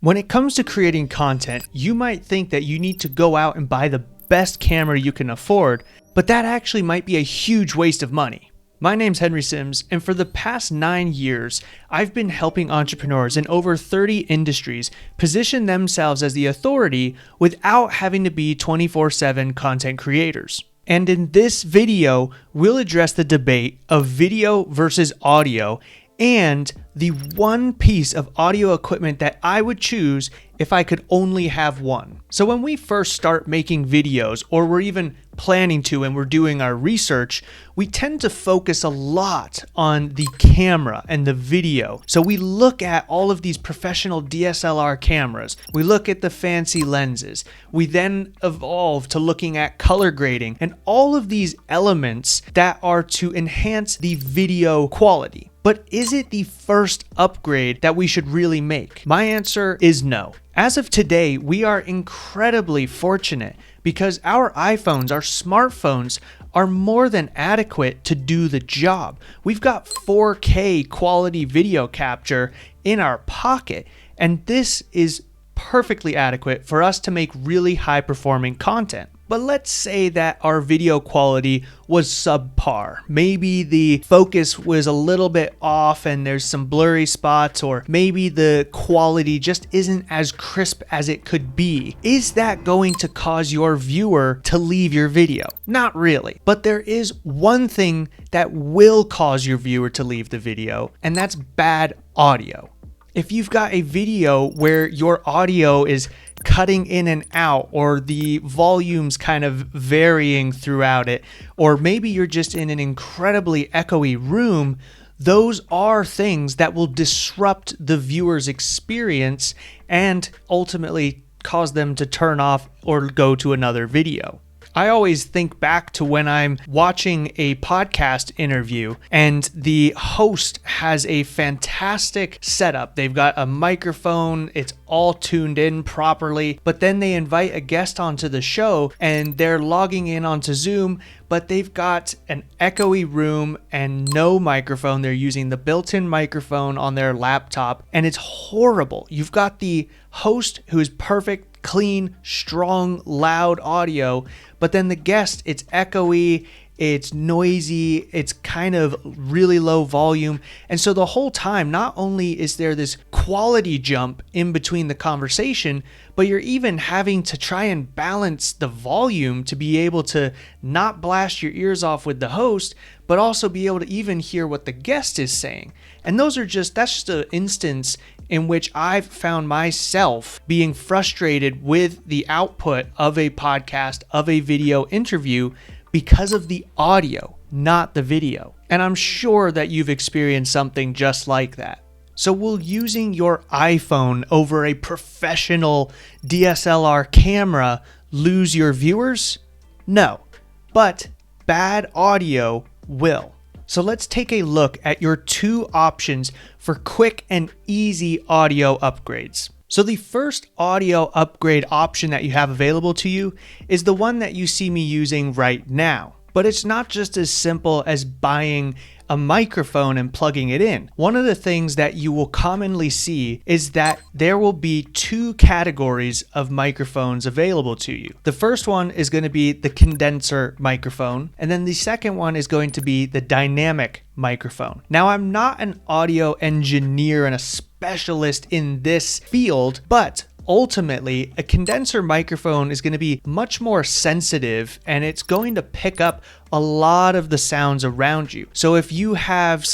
When it comes to creating content, you might think that you need to go out and buy the best camera you can afford, but that actually might be a huge waste of money. My name's Henry Sims, and for the past 9 years, I've been helping entrepreneurs in over 30 industries position themselves as the authority without having to be 24/7 content creators. And in this video, we'll address the debate of video versus audio and the one piece of audio equipment that I would choose if I could only have one. So when we first start making videos, or we're even planning to and we're doing our research, we tend to focus a lot on the camera and the video. So we look at all of these professional DSLR cameras, we look at the fancy lenses, we then evolve to looking at color grading and all of these elements that are to enhance the video quality. But is it the first upgrade that we should really make? My answer is no. As of today, we are incredibly fortunate because our iPhones, our smartphones, are more than adequate to do the job. We've got 4K quality video capture in our pocket, and this is perfectly adequate for us to make really high performing content. But let's say that our video quality was subpar. Maybe the focus was a little bit off and there's some blurry spots, or maybe the quality just isn't as crisp as it could be. Is that going to cause your viewer to leave your video? Not really. But there is one thing that will cause your viewer to leave the video, and that's bad audio. If you've got a video where your audio is cutting in and out, or the volume's kind of varying throughout it, or maybe you're just in an incredibly echoey room, those are things that will disrupt the viewer's experience and ultimately cause them to turn off or go to another video. I always think back to when I'm watching a podcast interview and the host has a fantastic setup. They've got a microphone, it's all tuned in properly, but then they invite a guest onto the show and they're logging in onto Zoom, but they've got an echoey room and no microphone. They're using the built-in microphone on their laptop, and it's horrible. You've got the host who is perfect, clean, strong, loud audio, but then the guest, it's echoey, it's noisy, it's kind of really low volume. And so the whole time, not only is there this quality jump in between the conversation, but you're even having to try and balance the volume to be able to not blast your ears off with the host, but also be able to even hear what the guest is saying. And that's just an instance in which I've found myself being frustrated with the output of a podcast, of a video interview, because of the audio, not the video. And I'm sure that you've experienced something just like that. So will using your iPhone over a professional DSLR camera lose your viewers? No, but bad audio will. So let's take a look at your two options for quick and easy audio upgrades. So the first audio upgrade option that you have available to you is the one that you see me using right now. But it's not just as simple as buying a microphone and plugging it in. One of the things that you will commonly see is that there will be two categories of microphones available to you. The first one is going to be the condenser microphone, and then the second one is going to be the dynamic microphone. Now, I'm not an audio engineer and a specialist in this field, but ultimately, a condenser microphone is going to be much more sensitive and it's going to pick up a lot of the sounds around you. So if you have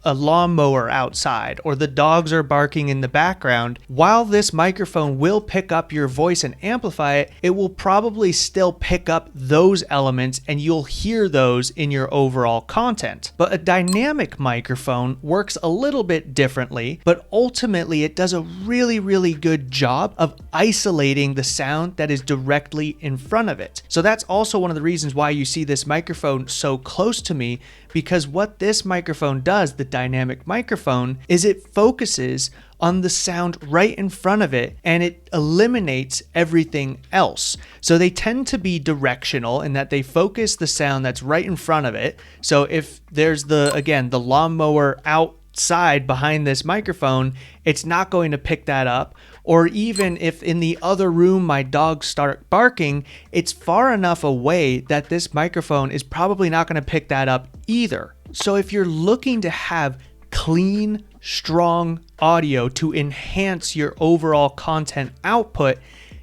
a lawnmower outside or the dogs are barking in the background, while this microphone will pick up your voice and amplify it, it will probably still pick up those elements and you'll hear those in your overall content. But a dynamic microphone works a little bit differently, but ultimately it does a really, really good job of isolating the sound that is directly in front of it. So that's also one of the reasons why you see this microphone so close to me, because what this microphone does, the dynamic microphone, is it focuses on the sound right in front of it and it eliminates everything else. So they tend to be directional in that they focus the sound that's right in front of it. So if there's the lawnmower outside behind this microphone, it's not going to pick that up. Or even if in the other room my dogs start barking, it's far enough away that this microphone is probably not going to pick that up either. So if you're looking to have clean, strong audio to enhance your overall content output,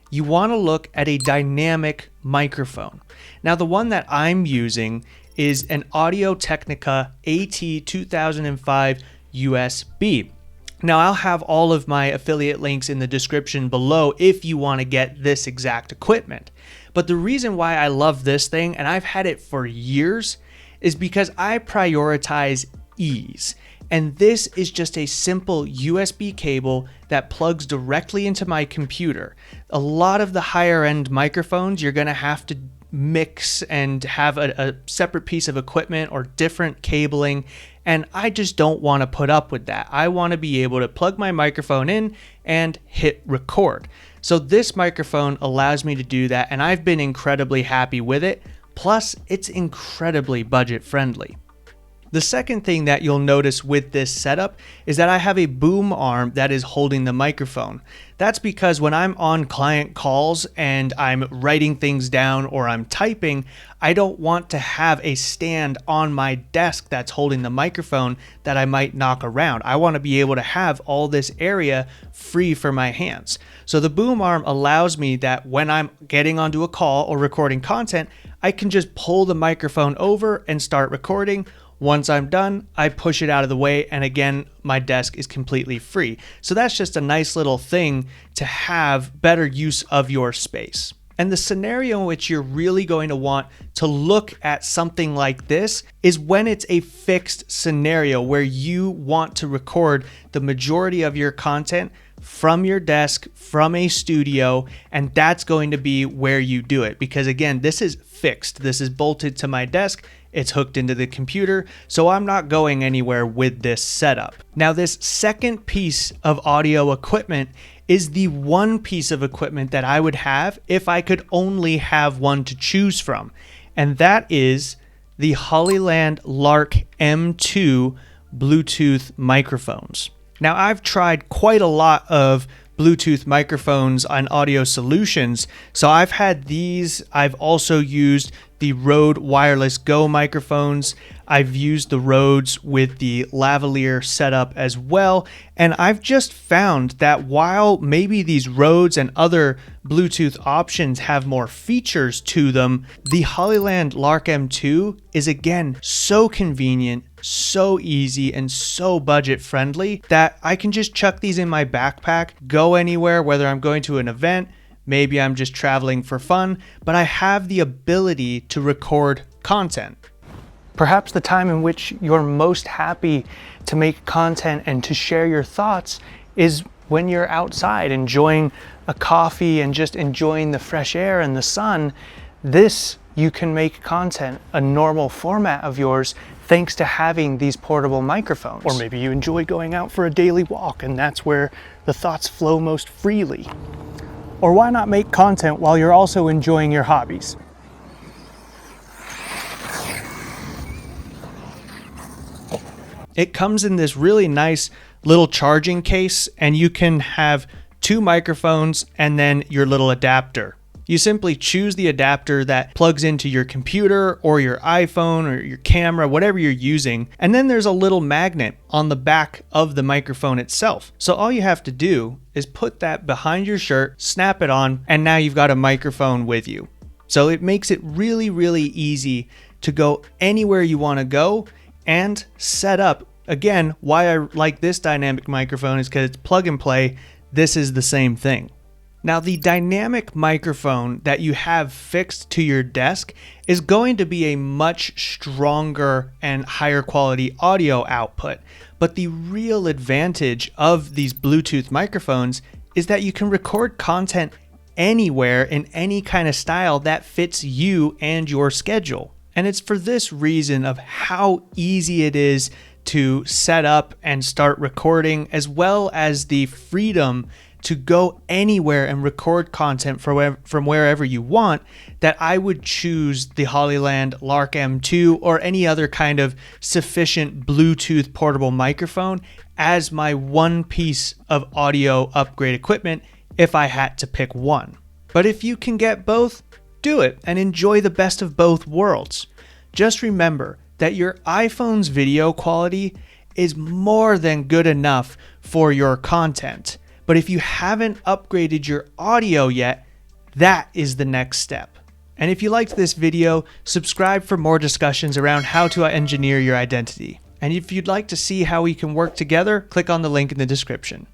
you want to look at a dynamic microphone. Now, the one that I'm using is an Audio-Technica AT2005 USB. Now, I'll have all of my affiliate links in the description below if you want to get this exact equipment. But the reason why I love this thing, and I've had it for years, is because I prioritize ease. And this is just a simple USB cable that plugs directly into my computer. A lot of the higher end microphones, you're going to have to mix and have a separate piece of equipment or different cabling. And I just don't want to put up with that. I want to be able to plug my microphone in and hit record. So this microphone allows me to do that, and I've been incredibly happy with it. Plus, it's incredibly budget friendly. The second thing that you'll notice with this setup is that I have a boom arm that is holding the microphone. That's because when I'm on client calls and I'm writing things down or I'm typing, I don't want to have a stand on my desk that's holding the microphone that I might knock around. I want to be able to have all this area free for my hands. So the boom arm allows me that when I'm getting onto a call or recording content, I can just pull the microphone over and start recording. Once I'm done, I push it out of the way, and again, my desk is completely free. So that's just a nice little thing to have better use of your space. And the scenario in which you're really going to want to look at something like this is when it's a fixed scenario where you want to record the majority of your content from your desk, from a studio, and that's going to be where you do it. Because again, this is fixed. This is bolted to my desk. It's hooked into the computer, so I'm not going anywhere with this setup. Now, this second piece of audio equipment is the one piece of equipment that I would have if I could only have one to choose from, and that is the Hollyland Lark M2 Bluetooth microphones. Now, I've tried quite a lot of Bluetooth microphones on Audio Solutions. So I've had these. I've also used the Rode Wireless Go microphones. I've used the Rodes with the lavalier setup as well. And I've just found that while maybe these Rodes and other Bluetooth options have more features to them, the Hollyland Lark M2 is again so convenient, so easy, and so budget friendly that I can just chuck these in my backpack, go anywhere, whether I'm going to an event, maybe I'm just traveling for fun, but I have the ability to record content. Perhaps the time in which you're most happy to make content and to share your thoughts is when you're outside enjoying a coffee and just enjoying the fresh air and the sun. This, you can make content a normal format of yours thanks to having these portable microphones. Or maybe you enjoy going out for a daily walk and that's where the thoughts flow most freely. Or why not make content while you're also enjoying your hobbies? It comes in this really nice little charging case, and you can have two microphones and then your little adapter. You simply choose the adapter that plugs into your computer or your iPhone or your camera, whatever you're using. And then there's a little magnet on the back of the microphone itself. So all you have to do is put that behind your shirt, snap it on, and now you've got a microphone with you. So it makes it really, really easy to go anywhere you want to go and set up. Again, why I like this dynamic microphone is because it's plug and play. This is the same thing. Now, the dynamic microphone that you have fixed to your desk is going to be a much stronger and higher quality audio output. But the real advantage of these Bluetooth microphones is that you can record content anywhere in any kind of style that fits you and your schedule. And it's for this reason of how easy it is to set up and start recording, as well as the freedom to go anywhere and record content from wherever you want, that I would choose the Hollyland Lark M2 or any other kind of sufficient Bluetooth portable microphone as my one piece of audio upgrade equipment if I had to pick one. But if you can get both, do it and enjoy the best of both worlds. Just remember that your iPhone's video quality is more than good enough for your content. But if you haven't upgraded your audio yet, that is the next step. And if you liked this video, subscribe for more discussions around how to engineer your identity. And if you'd like to see how we can work together, click on the link in the description.